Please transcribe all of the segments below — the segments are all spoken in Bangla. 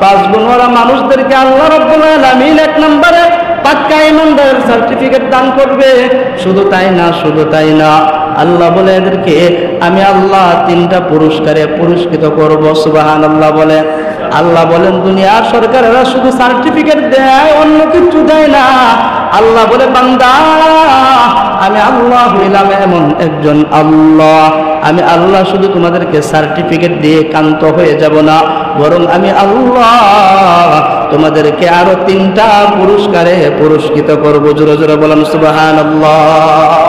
পাঁচ গুণওয়ালা মানুষদেরকে আল্লাহ রাব্বুল আলামিন এক নম্বরে পাক্কা ঈমানদারের সার্টিফিকেট দান করবে। শুধু তাই না, আল্লাহ বলে এদেরকে আমি আল্লাহ তিনটা পুরস্কারে পুরস্কৃত করব। সুবহানাল্লাহ বলে। আল্লাহ বলেন দুনিয়ার সরকারেরা শুধু সার্টিফিকেট দেয়, অন্য কিছু দেয় না। আল্লাহ বলে বান্দা আমি আল্লাহ হইলাম এমন একজন আল্লাহ, আমি আল্লাহ শুধু তোমাদেরকে সার্টিফিকেট দিয়ে ক্ষান্ত হয়ে যাব না, বরং আমি আল্লাহ তোমাদেরকে আরো তিনটা পুরস্কারে পুরস্কৃত করব। জোরে জোরে বলেন সুবহানাল্লাহ।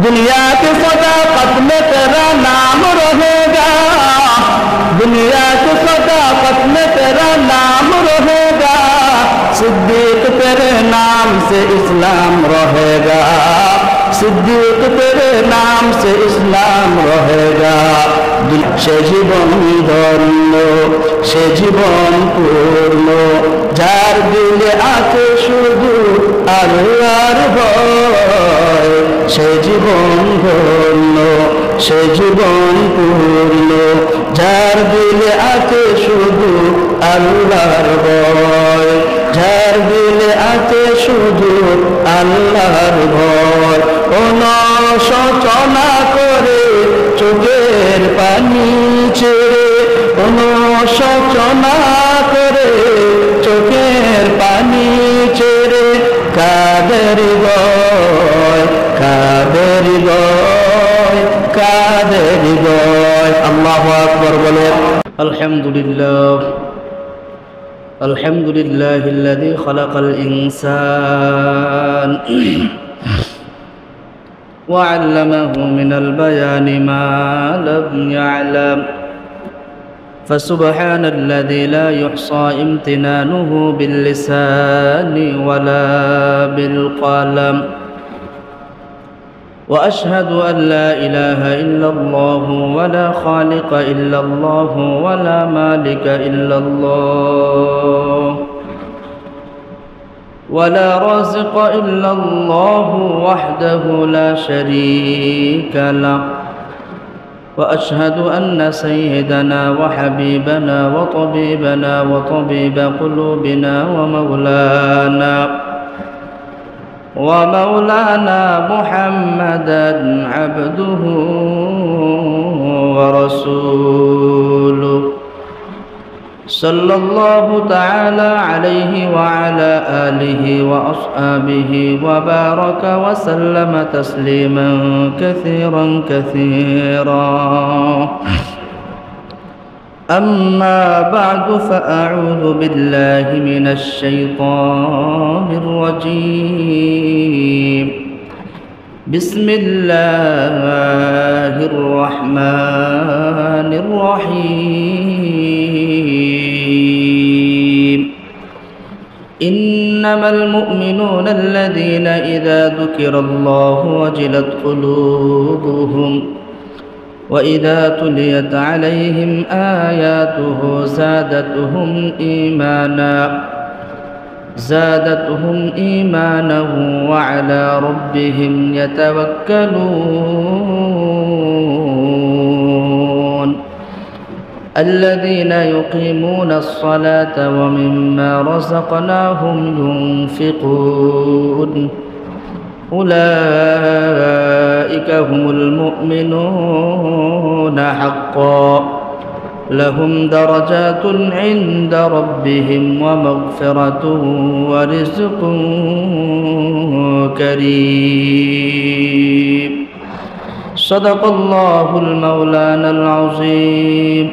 दुनिया की सदाकत में तेरा नाम रहेगा, दुनिया की सदाकत में तेरा नाम रहेगा, सिद्दीक तेरे नाम से इस्लाम रहेगा, सिद्दीक तेरे नाम से इस्लाम रहेगा। সে জীবন ধন্য, সে জীবন পূর্ণ, যার দিলে আছে শুধু আল্লাহর ভয়, সে জীবন ধন্য, সে জীবন পূর্ণ, যার দিলে আছে শুধু আল্লাহর ভয়, যার দিলে আছে শুধু আল্লাহর ভয়। অনুশোচনা করে চোখের পানি ছেড়ে, অনুশোচনা করে চোখের পানি ছেড়ে, কাদের গয়, কাদের গয়, কাদের গয়। আল্লাহু আকবার বলে। আলহামদুলিল্লাহ, আলহামদুলিল্লাহিল্লাযী খালাকাল ইনসান وعلمه من البيان ما لم يعلم، فسبحان الذي لا يحصى امتنانه باللسان ولا بالقلم، وأشهد أن لا إله إلا الله ولا خالق إلا الله ولا مالك إلا الله ولا رازق إلا الله وحده لا شريك له، وأشهد أن سيدنا وحبيبنا وطبيبنا وطبيب قلوبنا ومولانا محمدا عبده ورسوله، صلى الله تعالى عليه وعلى آله وأصحابه وبارك وسلم تسليما كثيرا كثيرا. أما بعد، فأعوذ بالله من الشيطان الرجيم. بسم الله الرحمن الرحيم. إنما المؤمنون الذين إذا ذكر الله وجلت قلوبهم وإذا تليت عليهم آياته زادتهم إيمانا وعلى ربهم يتوكلون. الذين يقيمون الصلاة ومما رزقناهم ينفقون، أولئك هم المؤمنون حقا، لهم درجات عند ربهم ومغفرة ورزق كريم. صدق الله المولانا العظيم.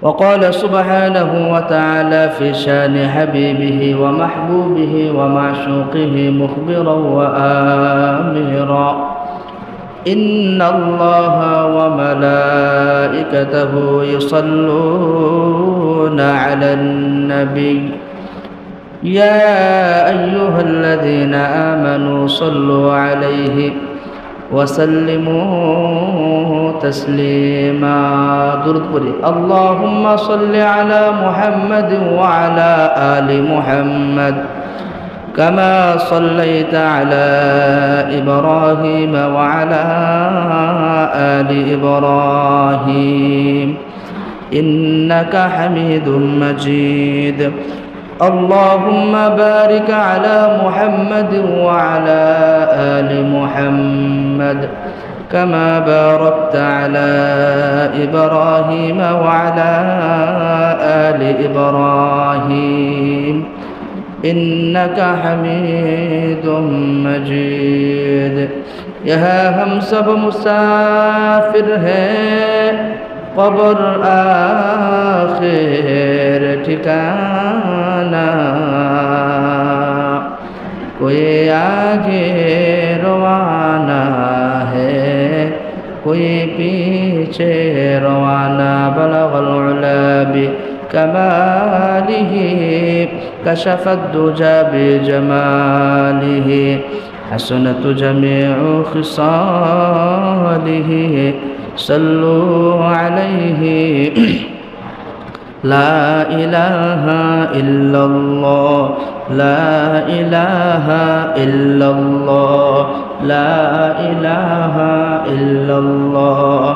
وقال سبحانه وتعالى في شان حبيبه ومحبوبه ومعشوقه مخبرا وآمرا: إن الله وملائكته يصلون على النبي يا أيها الذين آمنوا صلوا عليه وسلموا تسليما. درود পড়ি। اللهم صل على محمد وعلى آل محمد كما صليت على إبراهيم وعلى آل إبراهيم إنك حميد مجيد. اللهم بارك على محمد وعلى آل محمد كما باركت على إبراهيم وعلى آل إبراهيم إنك حميد مجيد. यहाँ हम सब मुसाफिर हैं, कब्र आखिर ठिकाना, कोई आगे रवाना है, कोई पीछे रवाना. बलगल उला बिकमालिह कशफत दुजा बिजमालिह हसनत जमीउ खिसालिह सल्लु अलैहि. ला इलाहा इल्लल्लाह, ला इलाहा इल्लल्लाह, ला इलाहा इल्लल्लाह,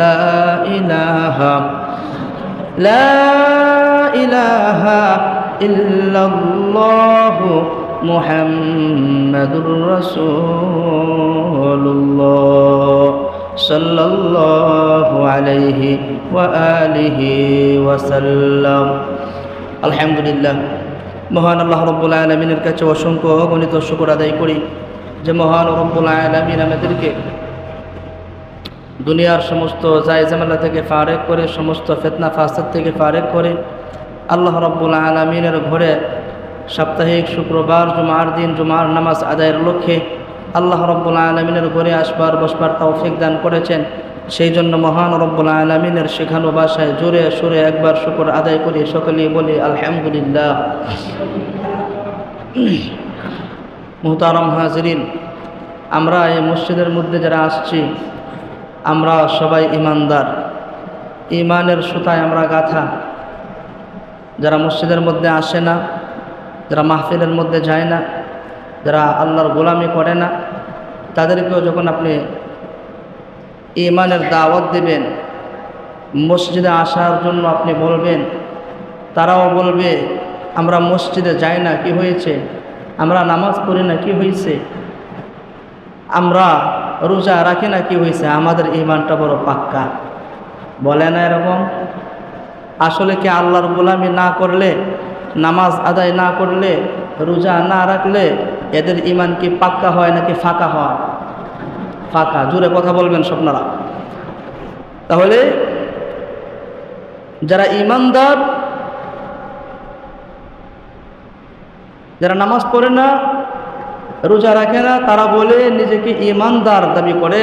ला इलाहा, ला इलाहा इल्लल्लाह मुहम्मदुर रसूलुल्लाह सल्लल्लाहु अलैहि व आलिहि वसल्लम. আলহামদুলিল্লাহ, মহান আল্লাহ রব্বুল আলামিনের কাছে অসংখ্য অগণিত শুকর আদায় করি যে মহান রব্বুল আলামিন আমাদেরকে দুনিয়ার সমস্ত জায়জামেলা থেকে ফারেক করে, সমস্ত ফিতনা ফাসাদ থেকে ফারেক করে আল্লাহ রব্বুল আলামিনের ঘরে সাপ্তাহিক শুক্রবার জুমার দিন জুমার নামাজ আদায়ের লক্ষ্যে আল্লাহ রব্বুল আলামিনের ঘরে আসবার বসবার তৌফিক দান করেছেন। সেই জন্য মহান রব্বুল আলামিনের শেখানো ভাষায় জোরে সুরে একবার শুকর আদায় করি, সকলেই বলি আলহামদুলিল্লাহ। মুহতারাম হাজিরিন, আমরা এই মসজিদের মধ্যে যারা আসছি আমরা সবাই ইমানদার, ইমানের সুতায় আমরা গাথা। যারা মসজিদের মধ্যে আসে না, যারা মাহফিলের মধ্যে যায় না, যারা আল্লাহর গোলামি করে না, তাদেরকেও যখন আপনি ইমানের দাওয়াত দেবেন, মসজিদে আসার জন্য আপনি বলবেন, তারাও বলবে আমরা মসজিদে যাই না, কি হয়েছে? আমরা নামাজ পড়ি না, কি হয়েছে? আমরা রোজা রাখি না, কি হয়েছে? আমাদের ইমানটা বড় পাক্কা। বলে না এরকম? আসলে কি আল্লাহর গোলামি না করলে, নামাজ আদায় না করলে, রোজা না রাখলে এদের ইমান কি পাক্কা হয় নাকি ফাঁকা হয়? ফাঁকা। জোরে কথা বলবেন স্বপ্নরা। তাহলে যারা ইমানদার, যারা নামাজ পড়ে না, রোজা রাখে না, তারা বলে নিজেকে ইমানদার দাবি করে,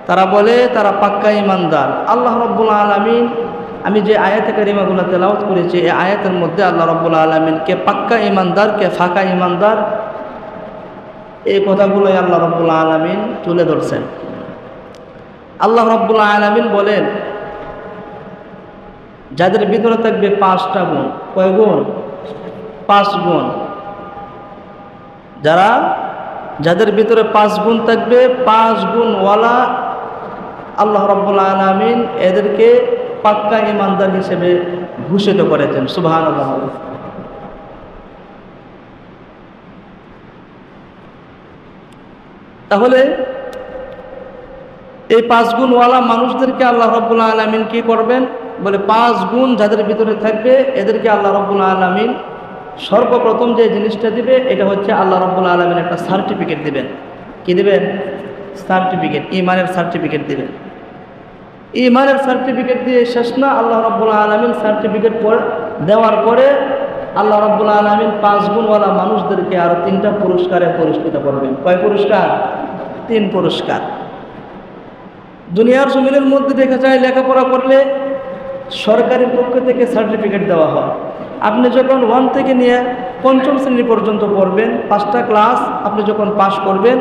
তারা বলে তারা পাক্কা ইমানদার। আল্লাহ রাব্বুল আলামিন, আমি যে আয়াতে কারিমাগুলো তেলাওয়াত করেছি, এই আয়াতের মধ্যে আল্লাহ রাব্বুল আলামিন কে পাক্কা ইমানদার, কে ফাঁকা ইমানদার, এই কথাগুলোই আল্লাহ রাব্বুল আলামিন তুলে ধরছেন। আল্লাহ রাব্বুল আলামিন বলেন যাদের ভিতরে থাকবে 5টা গুণ। কয় গুণ? 5 গুণ। যাদের ভিতরে 5 গুণ থাকবে, 5 গুণওয়ালা আল্লাহ রাব্বুল আলামিন এদেরকে পাক্কা ইমানদার হিসেবে ঘোষিত করেছেন। সুবহানাল্লাহ। তাহলে এই 5 গুণওয়ালা মানুষদেরকে আল্লাহ রাব্বুল আলামিন কি করবেন? বলে 5 গুণ যাদের ভিতরে থাকবে এদেরকে আল্লাহ রাব্বুল আলামিন সর্বপ্রথম যে জিনিসটা দিবে এটা হচ্ছে আল্লাহ রাব্বুল আলামিন একটা সার্টিফিকেট দিবেন। কি দিবেন? সার্টিফিকেট, ইমানের সার্টিফিকেট দিবেন। ইমানের সার্টিফিকেট দিয়ে শেষ না, আল্লাহ রাব্বুল আলামিন সার্টিফিকেট দেওয়ার পরে আল্লাহ রাব্বুল আলামিন 5 গুণওয়ালা মানুষদেরকে আরো 3টা পুরস্কারে পুরস্কৃত করবেন। কয় পুরস্কার? 3 পুরস্কার। দুনিয়ার জমিনের মধ্যে দেখা যায় লেখাপড়া করলে সরকারি পক্ষ থেকে সার্টিফিকেট দেওয়া হয়। আপনি যখন 1 থেকে নিয়ে 5ম শ্রেণী পর্যন্ত পড়বেন, 5টা ক্লাস আপনি যখন পাশ করবেন,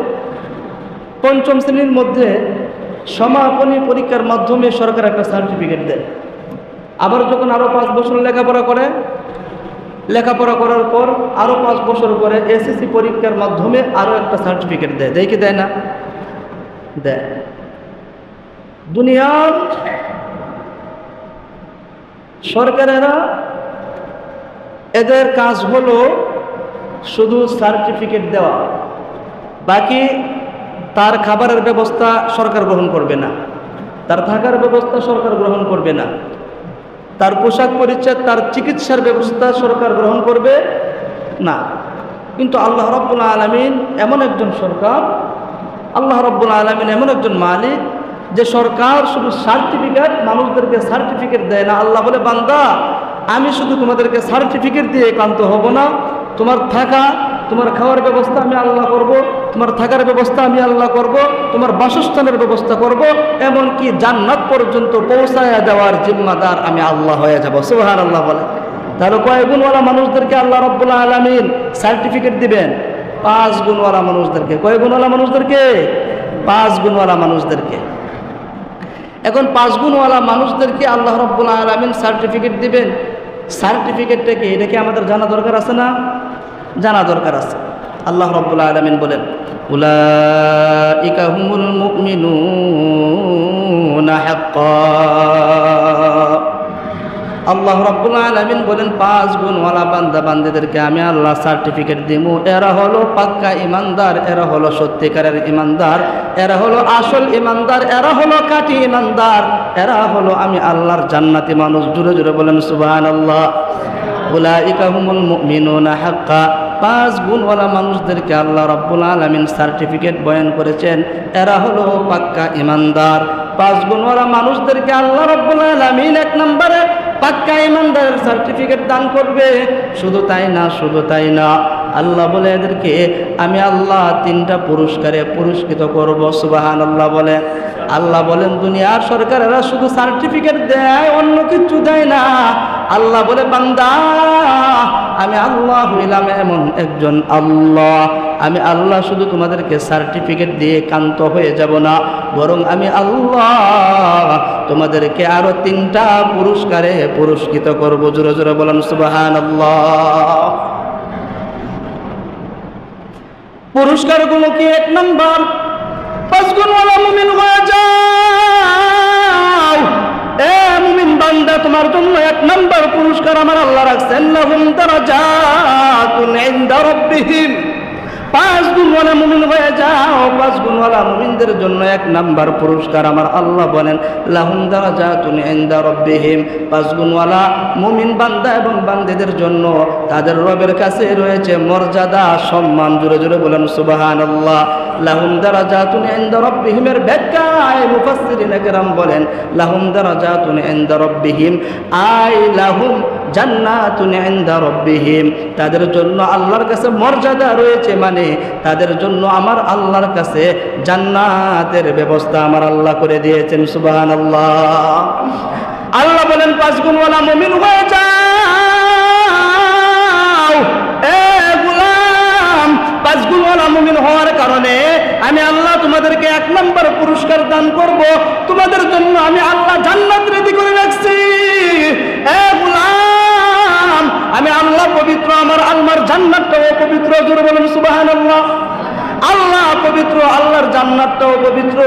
5ম শ্রেণীর মধ্যে সমাপনী পরীক্ষার মাধ্যমে সরকার একটা সার্টিফিকেট দেয়। আবার যখন আরও 5 বছর লেখাপড়া করার পর আরও 5 বছর পরে এসএসসি পরীক্ষার মাধ্যমে আরও একটা সার্টিফিকেট দেয়। দেয় কি দেয় না? দেয়। দুনিয়ার সরকারেরা এদের কাজ হলো শুধু সার্টিফিকেট দেওয়া, বাকি তার খাবারের ব্যবস্থা সরকার গ্রহণ করবে না, তার থাকার ব্যবস্থা সরকার গ্রহণ করবে না, তার পোশাক পরিচ্ছদ, তার চিকিৎসার ব্যবস্থা সরকার গ্রহণ করবে না। কিন্তু আল্লাহ রাব্বুল আলামিন এমন একজন সরকার, আল্লাহ রাব্বুল আলামিন এমন একজন মালিক যে সরকার শুধু সার্টিফিকেট, মানুষদেরকে সার্টিফিকেট দেয় না। আল্লাহ বলে, বান্দা আমি শুধু তোমাদেরকে সার্টিফিকেট দিয়ে ক্লান্ত হব না, তোমার থাকা, তোমার খাওয়ার ব্যবস্থা আমি আল্লাহ করব, তোমার থাকার ব্যবস্থা আমি আল্লাহ করব, তোমার বাসস্থানের ব্যবস্থা করব, এমনকি জান্নাত পর্যন্ত পৌঁছায় দেওয়ার জিম্মাদার আমি আল্লাহ হয়ে যাব। সুবহানাল্লাহ বলে। তাহলে কয় গুণওয়ালা মানুষদেরকে আল্লাহ রাব্বুল আলামিন সার্টিফিকেট দিবেন? 5 গুণওয়ালা মানুষদেরকে। কয় গুণওয়ালা মানুষদেরকে? 5 গুণওয়ালা মানুষদেরকে। এখন 5 গুণওয়ালা মানুষদেরকে আল্লাহ রাব্বুল আলামিন সার্টিফিকেট দিবেন। সার্টিফিকেটটা কি, এটা কি আমাদের জানা দরকার আছে না? জানা দরকার আছে। আল্লাহ রাব্বুল আলামিন বলেন, উলাইকা হুমুল মুমিনুনা হাক্কা। আল্লাহ রাব্বুল আলামিন বলেন, 5 গুণওয়ালা বান্দা বান্দীদেরকে আমি আল্লাহ সার্টিফিকেট দিমু। এরা হলো পাক্কা ইমানদার, এরা হলো সত্যিকারের ইমানদার, এরা হলো আসল ইমানদার, এরা হলো খাঁটি ইমানদার, এরা হলো আমি আল্লাহর জান্নাতি মানুষ। জোরে জোরে বলেন সুবহানাল্লাহ। উলাইকা হুমুল মুমিনুনা হাক্কা। 5 গুণওয়ালা মানুষদেরকে আল্লাহ রাব্বুল আলামিন সার্টিফিকেট বয়ান করেছেন, এরা হলো পাক্কা ইমানদার। 5 গুণওয়ালা মানুষদেরকে আল্লাহ রাব্বুল আলামিন 1 নম্বরে পাক্কা ইমানদারের সার্টিফিকেট দান করবে। শুধু তাই না, শুধু তাই না, আল্লাহ বলে এদেরকে আমি আল্লাহ 3টা পুরস্কারে পুরস্কৃত করব। সুবহানাল্লাহ বলে। আল্লাহ বলেন, দুনিয়ার সরকারেরা শুধু সার্টিফিকেট দেয়, অন্য কিছু দেয় না। আল্লাহ বলে, বান্দা আমি আল্লাহ হইলাম এমন একজন আল্লাহ, আমি আল্লাহ শুধু তোমাদেরকে সার্টিফিকেট দিয়ে ক্ষান্ত হয়ে যাব না, বরং আমি আল্লাহ তোমাদেরকে আরো 3টা পুরস্কারে পুরস্কৃত করব। জোরে জোরে বলেন সুবহানাল্লাহ। পুরস্কারগুলো কি? 1 নম্বর, 5 গুণওয়ালা মুমিন হয়ে যাও। এ মুমিন বান্দা, তোমার জন্য 1 নম্বর পুরস্কার আমার আল্লাহ রাখছেন, লাহুম দারাজাতুন ইনদা রাব্বিহিম। 5 গুণওয়ালা মুমিন হয়ে যাও। 5 গুণওয়ালা মুমিনদের জন্য 1 নম্বর পুরস্কার আমার আল্লাহ বলেন, লাহুম দারাজাতুন ইনদা রাব্বিহিম। 5 গুণওয়ালা মুমিন বান্দা এবং বান্দীদের জন্য তাদের রবের কাছে রয়েছে মর্যাদা, সম্মান। জোরে জোরে বলেন সুবহানাল্লাহ। লাহুম দারাজাতুন ইনদা রাব্বিহিমের ব্যাখ্যায় মুফাসসিরিনে কেরাম বলেন, লাহুম দারাজাতুন ইনদা রাব্বিহিম আই লাহুম জান্নাতুন ইনদা রাব্বিহিম। তাদের জন্য আল্লাহর কাছে মর্যাদা রয়েছে, মানে তাদের জন্য আমার আল্লাহর কাছে জান্নাতের ব্যবস্থা আমার আল্লাহ করে দিয়েছেন। সুবহানাল্লাহ। আল্লাহ বলেন, 5 গুণওয়ালা মুমিন হয়ে যাও। এ গোলাম, 5 গুণওয়ালা মুমিন হওয়ার কারণে আমি আল্লাহ তোমাদেরকে 1 নম্বর পুরস্কার দান করব। তোমাদের জন্য আমি আল্লাহ জান্নাত রেডি করে রাখছি। এ গোলাম, আমি আল্লাহ পবিত্র, আমার আল্লাহর জান্নাতটাও পবিত্র। জোরে বলেন সুবহানাল্লাহ। আল্লাহ পবিত্র, আল্লাহর জান্নাতটাও পবিত্র।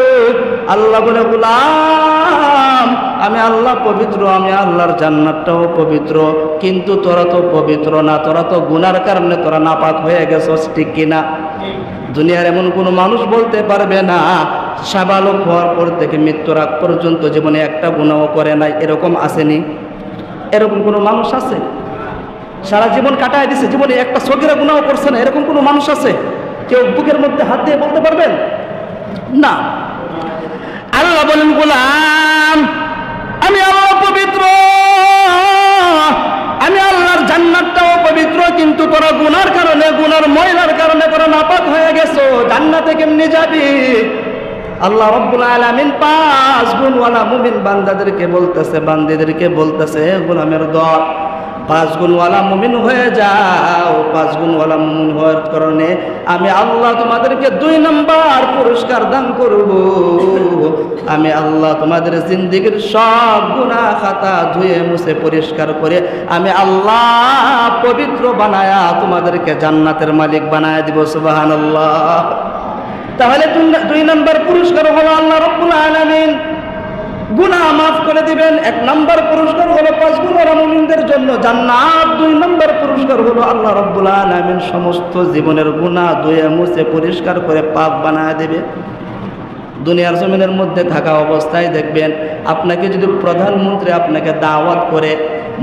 আল্লাহ বলে, গোলাম আমি আল্লাহ পবিত্র, আমি আল্লাহর জান্নাতটাও পবিত্র, কিন্তু তোরা তো পবিত্র না, তোরা তো গুনার কারণে তোরা নাপাক হয়ে গেছস, ঠিক কিনা? দুনিয়ার এমন কোনো মানুষ বলতে পারবে না সাবালক হওয়ার পর থেকে মৃত্যুর আগ পর্যন্ত জীবনে একটা গুনাহও করে নাই। এরকম আসেনি? এরকম কোনো মানুষ আছে? সারা জীবন কাটায় দিছে, জীবনে একটা সগীরা গুনাহ করছে না, এরকম কোনো মানুষ আছে? কেউ বুকের মধ্যে হাত দিয়ে বলতে পারবেন? না। আল্লাহ বলেন, গোলাম আমি আল্লাহ পবিত্র, আমি আল্লাহর জান্নাতটাও পবিত্র, কিন্তু তোরা গুনার কারণে, গুনার ময়লার কারণে তোরা নাপাক হয়ে গেছো, জান্নাতে কেমনে যাবি? আল্লাহ রাব্বুল আলামিন 5 গুণওয়ালা মুমিন বান্দাদেরকে বলতেছে, বান্দীদেরকে বলতেছে, গোলামের দল 5 গুণওয়ালা মুমিন হয়ে যাও। 5 গুণওয়ালা মুমিন হওয়ার কারণে আমি আল্লাহ তোমাদেরকে 2 নম্বর পুরস্কার দান করব। আমি আল্লাহ তোমাদের জিন্দেগীর সব গুনাহ খাতা ধুয়ে মুছে পরিষ্কার করে আমি আল্লাহ পবিত্র বানায়া তোমাদেরকে জান্নাতের মালিক বানায় দিব। সুবহানাল্লাহ। তাহলে 2 নম্বর পুরস্কার হলো আল্লাহ রাব্বুল আলামিন গুনাহ মাফ করে দিবেন। 1 নাম্বার পুরস্কার হলো 5 গুণ ওয়ালা মুমিনদের জন্য জান্নাত। 2 নাম্বার পুরস্কার হলো আল্লাহ রাব্বুল আলামিন সমস্ত জীবনের গুনাহ ধুয়ে মুছে পরিষ্কার করে পাক বানায় দেবে। দুনিয়ার জমিনের মধ্যে থাকা অবস্থায় দেখবেন আপনাকে যদি প্রধানমন্ত্রী আপনাকে দাওয়াত করে,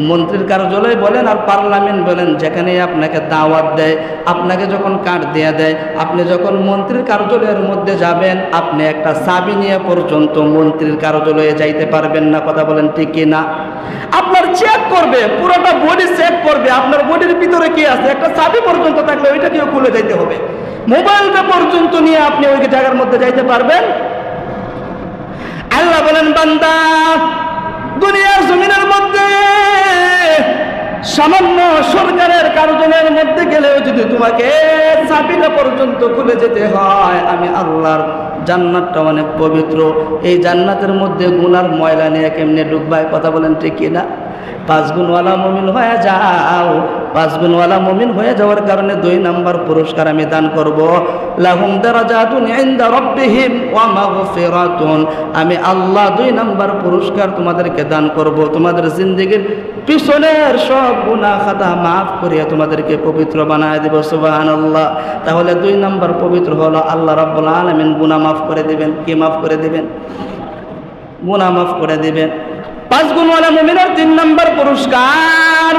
মন্ত্রীর কার্যালয় বলেন আর পার্লামেন্ট বলেন, যেখানে আপনাকে দাওয়াত দেয়, আপনাকে যখন কার্ড দিয়ে দেয়, আপনি যখন মন্ত্রীর কার্যালয়ের মধ্যে যাবেন, আপনি একটা চাবি নিয়ে পর্যন্ত মন্ত্রীর কার্যালয়ে যাইতে পারবেন না। কথা বলেন ঠিক কি না? আপনার চেক করবে, পুরোটা বডি চেক করবে, আপনার বডির ভিতরে কি আছে। একটা চাবি পর্যন্ত থাকলে ওইটাকেও খুলে যাইতে হবে। মোবাইলটা পর্যন্ত নিয়ে আপনি ওই জায়গার মধ্যে যাইতে পারবেন? আল্লাহ বলেন, বান্দা দুনিয়ার জমিনের মধ্যে সামান্য সরকারের কার্যালয়ের মধ্যে গেলেও যদি তোমাকে চাবিটা পর্যন্ত খুলে যেতে হয়, আমি আল্লাহর জান্নাতটা অনেক পবিত্র। এই জান্নাতের মধ্যে গুনার ময়লা নিয়ে কেমনে ঢুকবাই? কথা বলেন ঠিক কিনা? 5 গুণওয়ালা মুমিন হয়ে যাও। 5 গুণওয়ালা মুমিন হয়ে যাওয়ার কারণে 2 নাম্বার পুরস্কার আমি দান করব, লাহুম দারাজাতুন ইনদা রাব্বিহিম ওয়া মাগফিরাতুন। আমি আল্লাহ 2 নাম্বার পুরস্কার তোমাদেরকে দান করব। তোমাদের জিন্দেগীর পিছনের সব গুনাহ খাতা মাফ করিয়া তোমাদেরকে পবিত্র বানায় দেব। সুবহানাল্লাহ। তাহলে 2 নাম্বার পবিত্র হলো আল্লাহ রাব্বুল আলামিন গুনাহ মাফ করে দিবেন। কি মাফ করে দিবেন? গুনাহ মাফ করে দিবেন। 5 গুণওয়ালা মুমিনের 3 নাম্বার পুরস্কার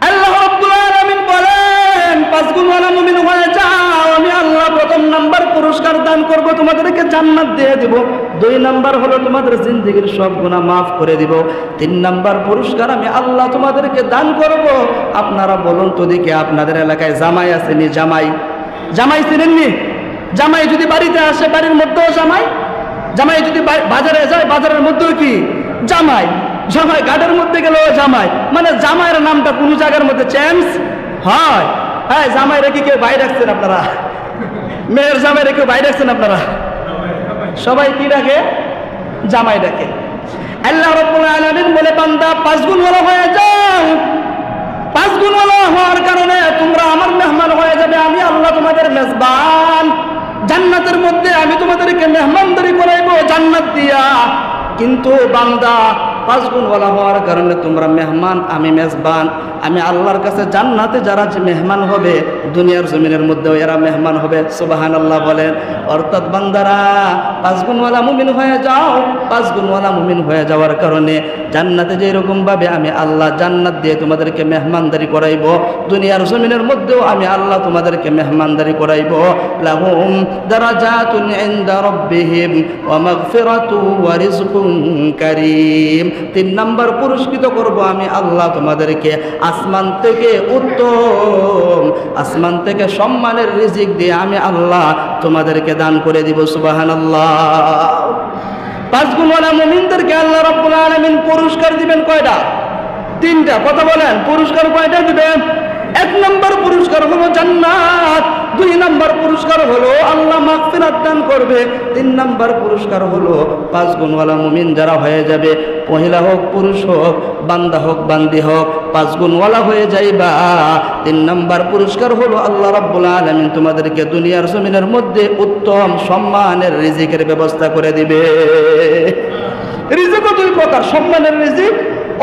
আল্লাহ রাব্বুল আলামিন বলেন, 5 গুণওয়ালা মুমিন হয়ে যাও, আমি আল্লাহ 1ম নাম্বার পুরস্কার দান করব, তোমাদেরকে জান্নাত দিয়ে দেব। 2 নাম্বার হলো তোমাদের জিন্দেগীর সব গুনাহ মাফ করে দিব। 3 নাম্বার পুরস্কার আমি আল্লাহ তোমাদেরকে দান করব। আপনারা বলুন তো দেখি, আপনাদের এলাকায় জামাই আসেনি? জামাই জামাই চিনেননি? জামাই যদি বাড়িতে আসে, বাড়ির মধ্যেও জামাই। জামাই যদি বাজারে যায়, বাজারের মধ্যেও কি জামাই। জামাই ঘাটের মধ্যে গেলেও জামাই। মানে জামাইয়ের নামটা কোন জায়গার মধ্যে চেঞ্জ হয়। হ্যাঁ, জামাই রেখে কেউ বাইরে রাখছেন আপনারা? মেয়ের জামাই রেখে বাইরে রাখছেন আপনারা? সবাই কি ডাকে? জামাই ডাকে। আল্লাহ রাব্বুল আলামিন বলে, বান্দা 5 গুণওয়ালা হয়ে যাও। 5 গুণওয়ালা হওয়ার কারণে তোমরা আমার মেহমান হয়ে যাবে। আমি আল্লাহ তোমাদের মেজবান। জান্নাতের মধ্যে আমি তোমাদেরকে মেহমানদারি করাইবো জান্নাত দিয়া। কিন্তু বান্দা 5 গুণওয়ালা হওয়ার কারণে তোমরা মেহমান, আমি মেজবান। আমি আল্লাহর কাছে জান্নাতে যারা মেহমান হবে, দুনিয়ার জমিনের মধ্যেও এরা মেহমান হবে। সুবহানাল্লাহ বলেন। অর্থাৎ বান্দারা 5 গুণওয়ালা মুমিন হয়ে যাও। 5 গুণওয়ালা মুমিন হয়ে যাওয়ার কারণে জান্নাতে যেরকম ভাবে আমি আল্লাহ জান্নাত দিয়ে তোমাদেরকে মেহমানদারি করাইব, দুনিয়ার জমিনের মধ্যেও আমি আল্লাহ তোমাদেরকে মেহমানদারি করাইব। লাহুম দারাজাতুন ইনদা রাব্বিহিম ওয়া মাগফিরাতু ওয়া রিজকুন কারীম। 3 নাম্বার পুরস্কৃত করব আমি আল্লাহ তোমাদেরকে আসমান থেকে উত্তম, আসমান থেকে সম্মানের রিজিক দিয়ে আমি আল্লাহ তোমাদেরকে দান করে দিব। সুবহানাল্লাহ। 5 গুণওয়ালা মুমিনদেরকে আল্লাহ রাব্বুল আলামিন পুরস্কার দিবেন কয়টা? 3টা। কথা বলেন, পুরস্কার কয়টা দিবেন? 1 নম্বর পুরস্কার হলো জান্নাত। 2 নম্বর পুরস্কার হলো আল্লাহ মাগফিরাত দান করবে। 3 নম্বর পুরস্কার হলো 5 গুণওয়ালা মুমিন যারা হয়ে যাবে, মহিলা হোক পুরুষ হোক, বান্দা হোক বান্দি হোক, 5 গুণওয়ালা হয়ে যাইবা। 3 নম্বর পুরস্কার হলো আল্লাহ রাব্বুল আলামিন তোমাদেরকে দুনিয়ার জমিনের মধ্যে উত্তম সম্মানের রিজিকের ব্যবস্থা করে দিবে। রিজিকও 2 প্রকার, সম্মানের রিজিক,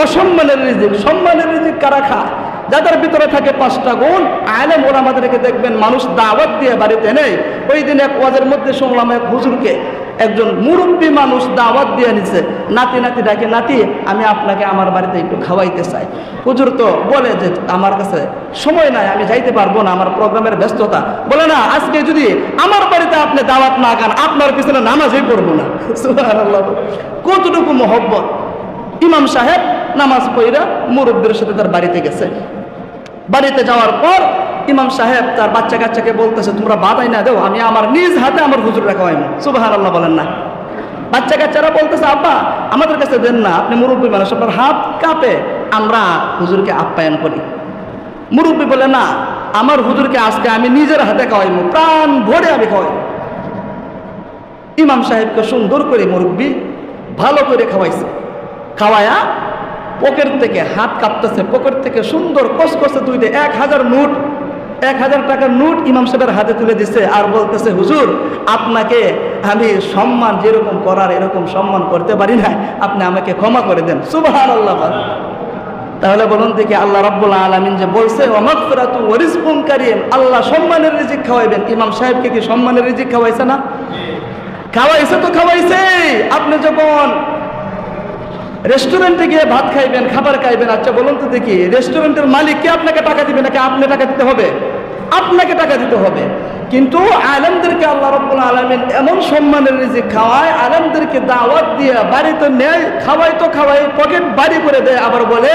অসম্মানের রিজিক। সম্মানের রিজিক কারা খায়? যাদের ভিতরে থাকে 5টা গুণ। আলেম ওলামাদেরকে দেখবেন মানুষ দাওয়াত দিয়ে বাড়িতে নেই। ওই দিন এক ওয়াজের মধ্যে শুনলাম এক হুজুরকে, একজন মুরব্বী মানুষ দাওয়াত দিয়ে নিছে। নাতি নাতি ডাকে, নাতি আমি আপনাকে আমার বাড়িতে একটু খাওয়াইতে চাই। হুজুর তো বলে যে আমার কাছে সময় নাই, আমি যাইতে পারবো না, আমার প্রোগ্রামের ব্যস্ততা। বলে না, আজকে যদি আমার বাড়িতে আপনি দাওয়াত না খান, আপনার পিছনে নামাজই পড়বো না। সুবহানাল্লাহ। কতটুকু মহব্বত! ইমাম সাহেব নামাজ পড়া মুরব্বীর সাথে তার বাড়িতে গেছে। বাড়িতে যাওয়ার পর ইমাম সাহেব তার বাচ্চা কাচ্চাকে বলতেছে, তোমরা বাধাই না দেও, আমি আমার নিজ হাতে আমার হুজুররা খাওয়াইবো। সুবহানাল্লাহ বলেন না? বাচ্চা কাচ্চারা বলতেছে, আব্বা আমাদের কাছে দেন না, আপনি মুরব্বী মানুষ, আপনার হাত কাঁপে, আমরা হুজুরকে আপ্যায়ন করি। মুরব্বী বলে, না, আমার হুজুরকে আজকে আমি নিজের হাতে খাওয়াইবো, প্রাণ ভরে আমি খাওয়াই। ইমাম সাহেবকে সুন্দর করে মুরব্বী ভালো করে খাওয়াইছে। খাওয়ায়া পকেট থেকে, হাত কাঁপতেছে, পকেট থেকে সুন্দর কসকসে 1000 নোট 1000 টাকার নোট ইমাম সাহেবের হাতে তুলে দিচ্ছে আর বলতেছে, হুজুর আপনাকে আমি সম্মান যেরকম করার এরকম সম্মান করতে পারি না, আপনি আমাকে ক্ষমা করে দেন। সুবহানাল্লাহ। তাহলে বলুন দেখি, আল্লাহ রাব্বুল আলামিন যে বলছে ওয়া মাগফিরাতু ওয়া রিজকুন কারীম, আল্লাহ সম্মানের রিজিক খাওয়াইবেন। ইমাম সাহেবকে কি সম্মানের রিজিক খাওয়াইছে না? খাওয়াইছে তো খাওয়াইছে। আপনি যখন রেস্টুরেন্টে গিয়ে ভাত খাইবেন, খাবার খাইবেন, আচ্ছা বলুন তো দেখি, রেস্টুরেন্টের মালিক কে আপনাকে টাকা দিবে নাকি আপনি টাকা দিতে হবে? আপনাকে টাকা দিতে হবে। কিন্তু আলেমদেরকে আল্লাহ রাব্বুল আলামিন এমন সম্মানের রিজিক খাওয়ায়, আলেমদেরকে দাওয়াত দিয়ে বাড়িতে নেয়, খাওয়াই তো খাওয়াই, পকেট বাড়ি করে দেয়, আবার বলে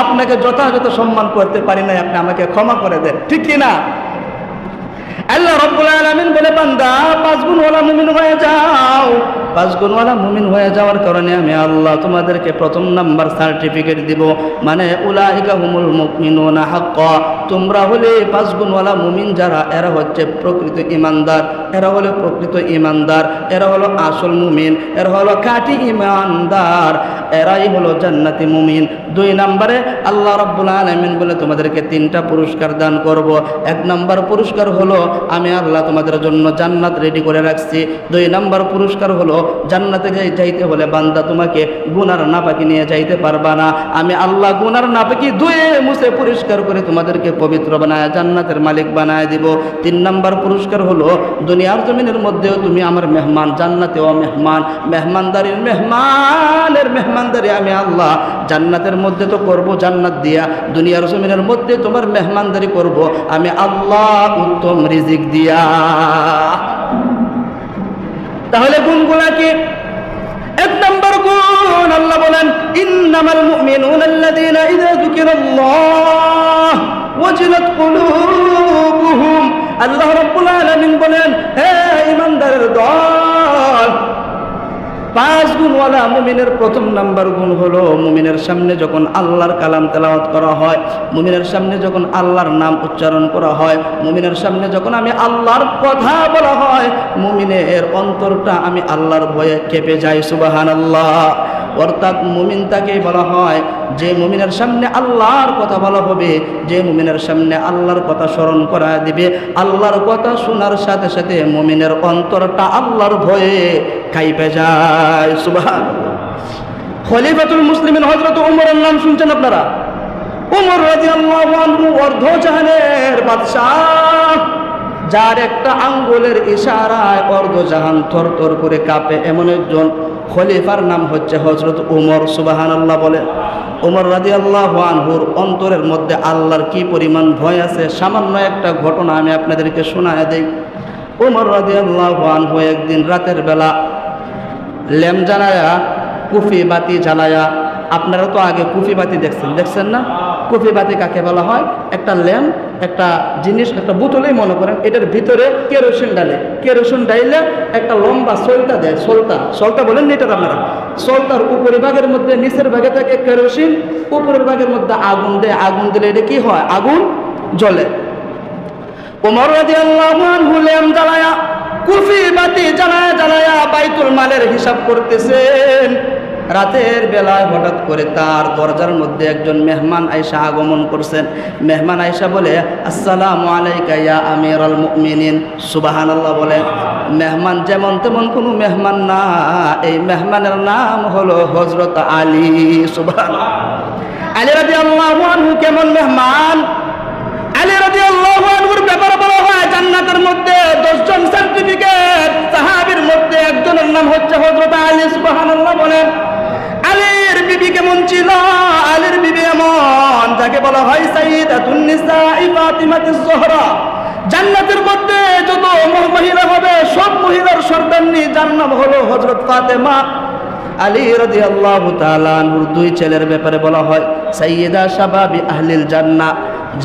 আপনাকে যথাযথ সম্মান করতে পারি নাই, আপনি আমাকে ক্ষমা করে দেন। ঠিক কি না? আল্লাহ রাব্বুল আলামিন বলে, বান্দা 5 গুণওয়ালা মুমিন হয়ে যাও। 5 গুণওয়ালা মুমিন হয়ে যাওয়ার কারণে আমি আল্লাহ তোমাদেরকে প্রথম নাম্বার সার্টিফিকেট দিব, মানে উলাইকা হুমুল মুমিনুনা হাক্কা। তোমরা হলে 5 গুণওয়ালা মুমিন যারা, এরা হচ্ছে প্রকৃত ঈমানদার, এরা হলো প্রকৃত ঈমানদার, এরা হলো আসল মুমিন, এরা হলো খাঁটি ঈমানদার, এরাই হলো জান্নাতি মুমিন। 2 নম্বরে আল্লাহ রাব্বুল আলামিন বলে তোমাদেরকে 3টা পুরস্কার দান করব। 1 নম্বর পুরস্কার হলো আমি আল্লাহ তোমাদের জন্য জান্নাত রেডি করে রাখছি। 2 নম্বর পুরস্কার হলো জান্নাতে যাইতে হলে বান্দা তোমাকে গুনার নাপাকি নিয়ে যাইতে পারবা না, আমি আল্লাহ গুনার নাপাকি ধুয়ে মুছে পরিষ্কার করে তোমাদেরকে পবিত্র বানায় জান্নাতের মালিক বানায় দিব। 3 নম্বর পুরস্কার হলো দুনিয়ার জমিনের মধ্যেও তুমি আমার মেহমান, জান্নাতেও মেহমান, মেহমানদারির মেহমানের মেহমানদারি আমি আল্লাহ জান্নাতের মধ্যে তো করব জান্নাত দিয়া, দুনিয়ার জমিনের মধ্যে তোমার মেহমানদারি করব আমি আল্লাহ উত্তম রিজিক দিয়া। তাহলে গুণগুলা কি? 1 নম্বর গুণ আল্লাহ বলেন, ইন্নামাল মুমিনুনা আল্লাযীনা ইযা যুকিরাল্লাহ ওয়াজিলাত কুলুবুহুম। আল্লাহ রাব্বুল আলামিন বলেন, হে ঈমানদারের দল, 5 গুণওয়ালা মুমিনের প্রথম নাম্বার গুণ হলো মুমিনের সামনে যখন আল্লাহর কালাম তেলাওয়াত করা হয়, মুমিনের সামনে যখন আল্লাহর নাম উচ্চারণ করা হয়, মুমিনের সামনে যখন আমি আল্লাহর কথা বলা হয়, মুমিনের অন্তরটা আমি আল্লাহর ভয়ে কেঁপে যায়। সুবহানাল্লাহ। অর্থাৎ মুমিন তাকে বলা হয় যে মুমিনের সামনে আল্লাহর কথা বলা হবে, যে মুমিনের সামনে আল্লাহর কথা স্মরণ করা দিবে, আল্লাহর কথা শোনার সাথে সাথে মুমিনের অন্তরটা আল্লাহর ভয়ে কাঁপে যায়। সুবহানাল্লাহ। খলিফাতুল মুসলিমিন হযরত ওমরের নাম শুনছেন আপনারা? ওমর রাদিয়াল্লাহু আনহু অর্ধজাহানের বাদশাহ, যার একটা আঙ্গুলের ইশারায় অর্ধজাহান থরথর করে কাঁপে, এমন একজন খলিফার নাম হচ্ছে হযরত ওমর। সুবহানাল্লাহ বলে। ওমর রাদিয়াল্লাহু আনহুর অন্তরের মধ্যে আল্লাহর কি পরিমাণ ভয় আছে, সামান্য একটা ঘটনা আমি আপনাদেরকে শোনায় দেই। ওমর রাদিয়াল্লাহু আনহু একদিন রাতের বেলা ল্যাম্প জ্বালায়া, কুফি বাতি জ্বালায়া, আপনারা তো আগে কুফি বাতি দেখছেন না? কুফি বাতি কাকে বলা হয়? একটা ল্যাম্প, একটা জিনিস, একটা বোতলেই মনে করেন, এটার ভিতরে কেরোসিন ডালে, কেরোসিন ডাইলে একটা লম্বা সলতা দেয়, সলতা বলেন না এটা আপনারা? সলতার উপরের ভাগের মধ্যে, নিচের ভাগে থাকে কেরোসিন, উপরের ভাগের মধ্যে আগুন দেয়, আগুন দিলে এটা কি হয়? আগুন জ্বলে। ওমর রাদিয়াল্লাহু আনহু ল্যাম্প জ্বালায়া, কুফি বাতি জ্বালায়া বাইতুল মালের হিসাব করতেছেন। রাতের বেলায় হঠাৎ করে তার দরজার মধ্যে একজন মেহমান আয়েশা আগমন করছেন। মেহমান আয়েশা বলে, আসসালামু আলাইকা ইয়া আমিরাল মুমিনিন। সুবহানাল্লাহ বলে। মেহমান যেমন তেমন কোনো মেহমান না, এই মেহমানের নাম হলো হযরত আলী। সুবহানাল্লাহ। আলী রাদিয়াল্লাহু আনহু কেমন মেহমান? আলী রাদিয়াল্লাহু আনহুর ব্যাপারে বলা হয় জান্নাতের মধ্যে 10 জন সার্টিফিকেট সাহাবীর মধ্যে একজনের নাম হচ্ছে হযরত আলী। সুবহানাল্লাহ বলেন। আলীর বিবি কেমন ছিল? আলীর বিবি এমন যাকে বলা হয় সাইয়্যিদাতুন নিসাই ফাতিমাতুজ জোহরা। জান্নাতের মধ্যে যত মহিলা হবে সব মহিলার সর্দারনি, যার নাম হলো হযরত ফাতেমা। আলী রাদিয়াল্লাহু তাআলা আনহুর 2 ছেলের ব্যাপারে বলা হয় সাইয়্যিদা শাবাবি আহলিল জান্নাহ।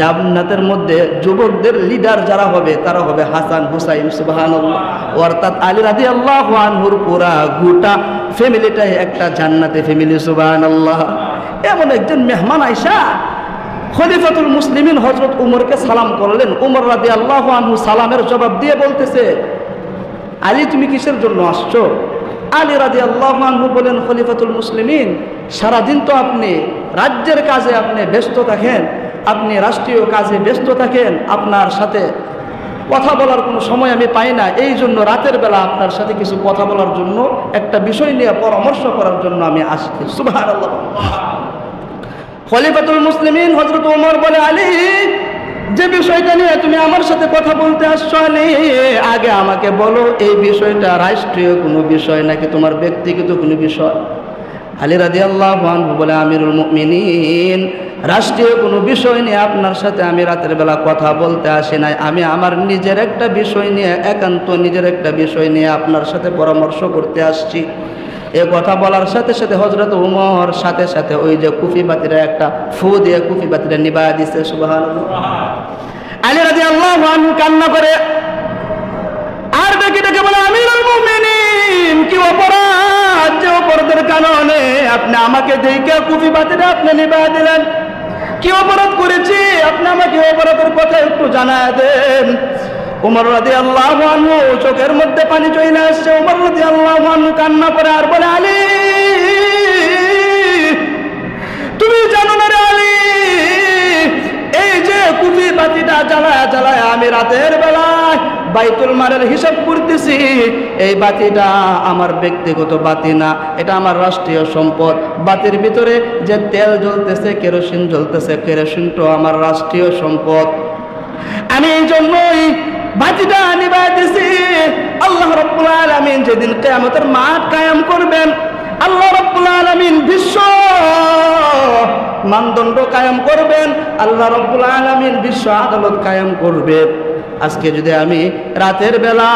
জান্নাতের মধ্যে যুবকদের লিডার যারা হবে তারা হবে হাসান হুসাইন। সুবহানাল্লাহ। অর্থাৎ আলী রাদিয়াল্লাহু আনহুর পুরা গোটা ফ্যামিলিটাই একটা জান্নাতে ফ্যামিলি। সুবহানাল্লাহ। এমন একজন মেহমান আয়েশা খলিফাতুল মুসলিমিন হযরত ওমরকে সালাম করলেন। ওমর রাদিয়াল্লাহু আনহু সালামের জবাব দিয়ে বলতেছে, আলী তুমি কিসের জন্য আসছো? আলী রাদিয়াল্লাহু আনহু বলেন, খলিফাতুল মুসলিমিন সারাদিন তো আপনি রাজ্যের কাজে আপনি ব্যস্ত থাকেন, আপনি রাষ্ট্রীয় কাজে ব্যস্ত থাকেন, আপনার সাথে কথা বলার কোনো সময় আমি পাই না, এই জন্য রাতের বেলা আপনার সাথে কিছু কথা বলার জন্য, একটা বিষয় নিয়ে পরামর্শ করার জন্য আমি আসছি। সুবহানাল্লাহ। খলিফাতুল মুসলিমিন হযরত ওমর বলে, আলী, যে বিষয়টা নিয়ে তুমি আমার সাথে কথা বলতে আসছো, আলী, আগে আমাকে বলো এই বিষয়টা রাষ্ট্রীয় কোনো বিষয় নাকি তোমার ব্যক্তিগত কোনো বিষয়? আলী রাদিয়াল্লাহু আনহু বলে, আমিরুল মুমিনিন, রাষ্ট্রীয় কোনো বিষয় নিয়ে আপনার সাথে আমি রাতের বেলা কথা বলতে আসি নাই, আমি আমার নিজের একটা বিষয় নিয়ে, একান্ত নিজের একটা বিষয় নিয়ে আপনার সাথে পরামর্শ করতে আসছি। এ কথা বলার সাথে সাথে হযরত ওমর সাথে সাথে ওই যে কুফি বাতিরা একটা ফু দিয়ে কুফি বাতিরা নিবায়া দিছে। সুবহানাল্লাহ। আলী রাদিয়াল্লাহু আনহু কান্না করে আর ডেকে বলে, আমিরুল মুমিনিন, কি অপরাধ যে অপরাধের কারণে আপনি আমাকে দেখে কুফি বাতিরা আপনি নিবায়া দিলেন? কি অপরাধ করেছি? আপনি আমাকে অপরাধের কথা একটু জানায় দেন। ওমর রাদিয়াল্লাহু আনহু চোখের মধ্যে পানি চলে আসছে। ওমর রাদিয়াল্লাহু আনহু কান্না করে আর বলে, আলী, তুমি জানো না রে আলী, এই যে কুফি বাতিটা জ্বালায় জ্বালায় আমি রাতের বেলায় বাইতুল মালের হিসাব করতেছি, এই বাতিটা আমার ব্যক্তিগত বাতি না, এটা আমার রাষ্ট্রীয় সম্পদ। বাতির ভিতরে যে তেল জ্বলতেছে, কেরোসিন জ্বলতেছে, কেরোসিনটা আমার রাষ্ট্রীয় সম্পদ। আমি এই জন্যই বাতিটা নিভায় দিছি। আল্লাহ রাব্বুল আলামিন যেদিন কিয়ামতের মাঠ কায়েম করবেন, আল্লাহ রাব্বুল আলামিন বিশ্ব মানদণ্ড কায়েম করবেন, আল্লাহ রাব্বুল আলামিন বিশ্ব আদালত কায়েম করবেন। আজকে যদি আমি রাতের বেলা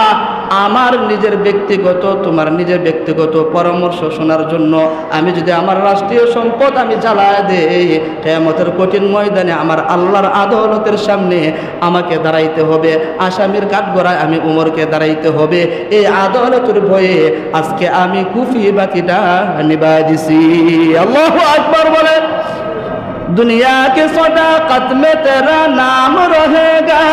আমার নিজের ব্যক্তিগত, তোমার নিজের ব্যক্তিগত পরামর্শ শোনার জন্য আমি যদি আমার রাষ্ট্রীয় সম্পদ আমি জ্বালায় দেই, কিয়ামতের কঠিন ময়দানে আমার আল্লাহর আদালতের সামনে আমাকে দাঁড়াইতে হবে, আসামির কাঠগড়ায় আমি উমরকে দাঁড়াইতে হবে। এই আদালতের ভয়ে আজকে আমি কুফি বাতিটা নিভায় দিছি। আল্লাহু আকবার বলে। दुनिया के सदाकत में तेरा नाम रहेगा,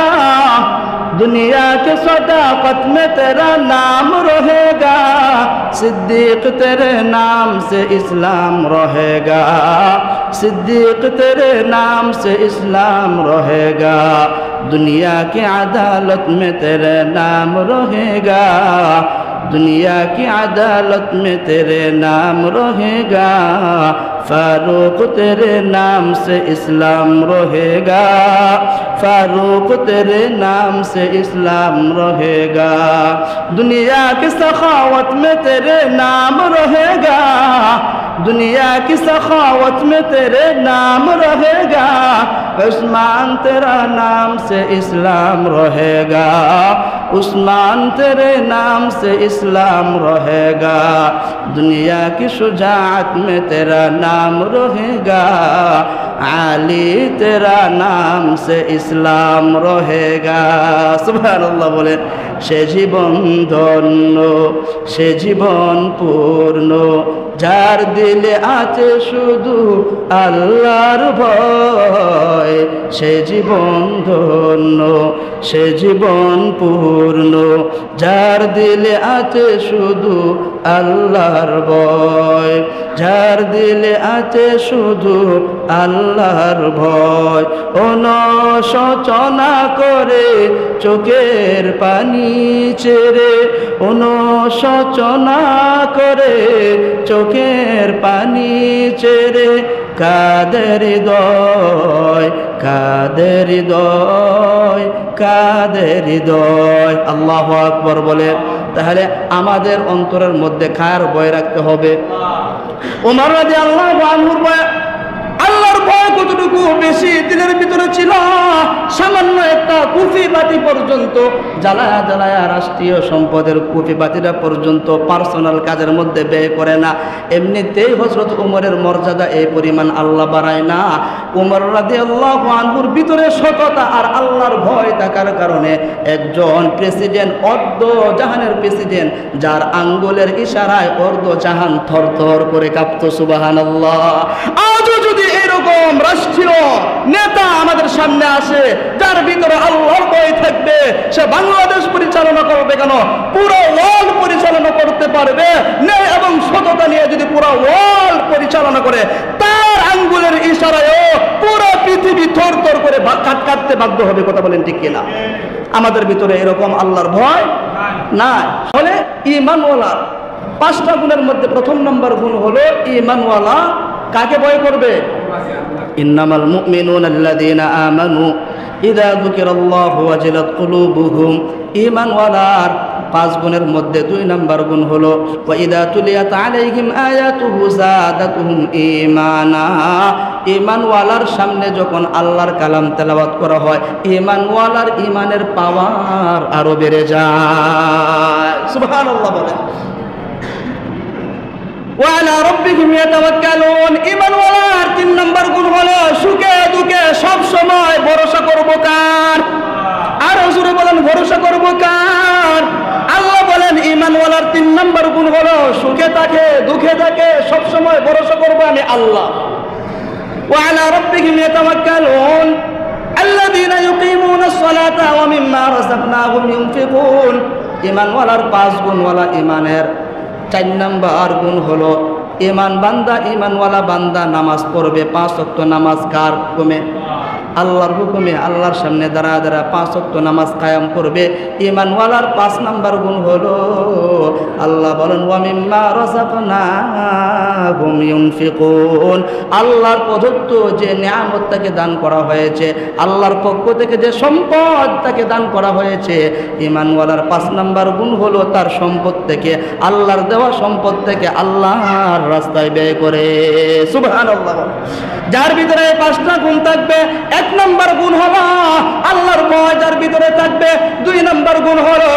दुनिया के सदाकत में तेरा नाम रहेगा, सिद्दीक तेरे नाम से इस्लाम रहेगा, सिद्दीक तेरे नाम से इस्लाम रहेगा, दुनिया की अदालत में तेरे नाम रहेगा, दुनिया की अदालत में तेरे नाम रहेगा, फारूक तेरे नाम से इस्लाम रहेगा, फारूक तेरे नाम से इस्लाम रहेगा, दुनिया की सखावत में तेरे नाम रहेगा, दुनिया की सखावत में तेरे नाम रहेगा, उस्मान तेरा नाम से इस्लाम रहेगा, उस्मान तेरे नाम से इस्लाम रहेगा, दुनिया की शुजाअत में तेरा नाम रहेगा, आली तेरा नाम से इस्लाम रहेगा। सुबहानाल्लाह बोले। সে জীবন ধন্য, সে জীবন পূর্ণ, যার দিলে আছে শুধু আল্লাহর ভয়, সে জীবন ধন্য, সে জীবন পূর্ণ, যার দিলে আছে শুধু আল্লাহর ভয়, যার দিলে আছে শুধু আল্লাহর ভয়, অনুশোচনা করে চোখের পানি ছেড়ে, অনুশোচনা করে চোখের পানি ছেড়ে, কাদের হৃদয়, কাদের হৃদয়, কাদের হৃদয়। আল্লাহু আকবার বলে। তাহলে আমাদের অন্তরের মধ্যে কার ভয় রাখতে হবে? ওমর রাদিয়াল্লাহু আনহুর ভয়, আল্লাহর ভয় কতটুকু বেশি দিলের ভিতরে ছিল, সামান্য একটা কুফি বাতি পর্যন্ত জ্বালায়া জ্বালায়া রাষ্ট্রীয় সম্পদের কুফি বাতিটা পর্যন্ত পার্সোনাল কাজের মধ্যে ব্যয় করে না। এমনিতেই হযরত ওমরের মর্যাদা এই পরিমাণ আল্লাহ বাড়ায় না। ওমর রাদিয়াল্লাহু আনহুর ভিতরে সততা আর আল্লাহর ভয় থাকার কারণে একজন প্রেসিডেন্ট, অর্ধ জাহানের প্রেসিডেন্ট, যার আঙ্গুলের ইশারায় অর্ধ জাহান থরথর করে কাঁপতো। সুবহানাল্লাহ। আজও যদি এরকম রাষ্ট্রীয় নেতা আমাদের সামনে আসে, যার ভিতরে আল্লাহর ভয় থাকবে, সে বাংলাদেশ পরিচালনা করবে কেন, পুরো ওয়ার্ল্ড পরিচালনা করতে পারবে। ন্যায় এবং সততা নিয়ে যদি পুরো ওয়ার্ল্ড পরিচালনা করে, তার আঙ্গুলের ইশারায় পুরো পৃথিবী থরথর বাধ্য হবে। কথা বলেন ঠিক কিনা? আমাদের ভিতরে এরকম আল্লাহর ভয় নাই। ফলে ঈমানওয়ালার 5টা গুণের মধ্যে প্রথম নম্বর গুণ হলো ঈমানওয়ালা কাকে ভয় করবে? ইন্নামাল মুমিনুনা আল্লাযীনা আমানু ইযা যুকিরাল্লাহু ওয়াজিলাত কুলুবুহুম। ঈমানওয়ালার 5 গুণের মধ্যে 2 নম্বর গুণ হলো ওয়া ইযা তুলিয়াত আলাইহিম আয়াতুহু যাদাতুহুম ঈমানা। ঈমানওয়ালার সামনে যখন আল্লাহর কালাম তেলাওয়াত করা হয়, ঈমানওয়ালার ঈমানের পাওয়ার আরো বেড়ে যায়। সুবহানাল্লাহ বলেন। ওয়া আলা রাব্বিহিম ইয়াতাওয়াক্কালুন। ঈমানওয়ালার 3 নম্বর গুণ হলো সুখে দুঃখে সব সময় ভরসা করব কার? আরো জোরে বলেন, ভরসা করব কার? আল্লাহ বলেন ঈমানওয়ালার 3 নম্বর গুণ হলো সুখে থাকে দুঃখে থাকে সব সময় ভরসা করব আমি আল্লাহ। ওয়া আলা রাব্বিহিম ইয়াতাওয়াক্কালুন আল্লাযীনা ইউকিমুনাস সালাতা ওয়া মিম্মা রাযাকনাহুম ইউনফিকুন। ঈমানওয়ালার 5 গুণওয়ালা ঈমানের 4 নম্বর গুণ হলো ঈমানওয়ালা বান্দা নামাজ পড়বে। 5 ওয়াক্ত নামাজ কার হুকুমে? আল্লাহর হুকুমে। আল্লাহর সামনে দাঁড়া দাঁড়া 5 ওয়াক্ত নামাজ কায়েম করবে। ঈমানওয়ালার 5 নম্বর গুণ হলো আল্লাহ বলেন ওয়া মিম্মা রাযাকনাহুম ইউনফিকুন। আল্লাহর প্রদত্ত যে নিয়ামত তাকে দান করা হয়েছে, আল্লাহর পক্ষ থেকে যে সম্পদ তাকে দান করা হয়েছে, ঈমানওয়ালার 5 নম্বর গুণ হলো তার সম্পদ থেকে, আল্লাহর দেওয়া সম্পদ থেকে আল্লাহর রাস্তায় ব্যয় করে। সুবহানাল্লাহ। যার ভিতরে 5টা গুণ থাকবে, 1 নম্বর গুণ হলো আল্লাহর ভয় যার ভিতরে থাকবে। 2 নম্বর গুণ হলো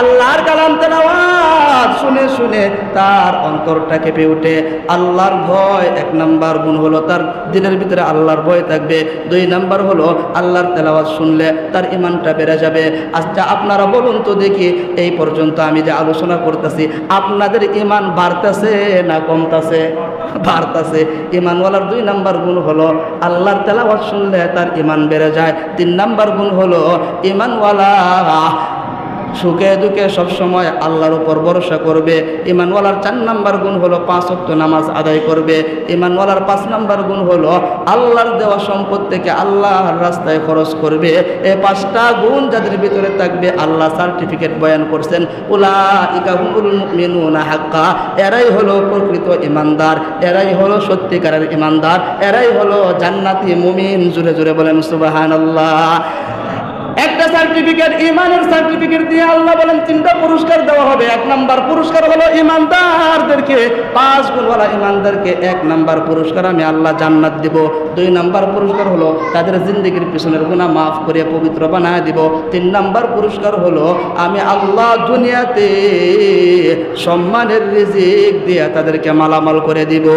আল্লাহর কালাম তেলাওয়াত শুনে শুনে তার অন্তরটা কেঁপে ওঠে। আল্লাহর ভয় 1 নম্বর গুণ হলো তার দিলের ভিতরে আল্লাহর ভয় থাকবে। 2 নম্বর হলো আল্লাহর তেলাওয়াত শুনলে তার ঈমানটা বেড়ে যাবে। আচ্ছা আপনারা বলুন তো দেখি, এই পর্যন্ত আমি যে আলোচনা করতেছি আপনাদের ঈমান বাড়তেছে না কমতেছে? বাড়তেছে। ঈমানওয়ালার 2 নম্বর গুণ হলো আল্লাহর তেলাওয়াত শুনলে তার ঈমান বেড়ে যায়। 3 নম্বর গুণ হলো ঈমানওয়ালা সুখে দুঃখে সবসময় আল্লাহর উপর ভরসা করবে। ঈমানওয়ালার 4 নম্বর গুণ হলো 5 ওয়াক্ত নামাজ আদায় করবে। ঈমানওয়ালার 5 নম্বর গুণ হলো আল্লাহর দেওয়া সম্পদ থেকে আল্লাহর রাস্তায় খরচ করবে। এই 5টা গুণ যাদের ভিতরে থাকবে আল্লাহ সার্টিফিকেট বয়ান করছেন উলাইকা হুমুল মুমিনুনা হাক্কা। এরাই হলো প্রকৃত ঈমানদার, এরাই হলো সত্যিকারের ঈমানদার, এরাই হলো জান্নাতি মুমিন। জোরে জোরে বলেন সুবহানাল্লাহ। একটা সার্টিফিকেট, ঈমানের সার্টিফিকেট দিয়ে আল্লাহ বলেন 3টা পুরস্কার দেওয়া হবে। 1 নম্বর পুরস্কার হলো ঈমানদারদেরকে, 5 গুণওয়ালা ঈমানদারকে 1 নম্বর পুরস্কার আমি আল্লাহ জান্নাত দিব। 2 নম্বর পুরস্কার হলো তাদের জিন্দেগির পিছনের গুনাহ মাফ করে পবিত্র বানায় দিব। 3 নম্বর পুরস্কার হলো আমি আল্লাহ দুনিয়াতে সম্মানের রিজিক দিয়ে তাদেরকে মালামাল করে দিব।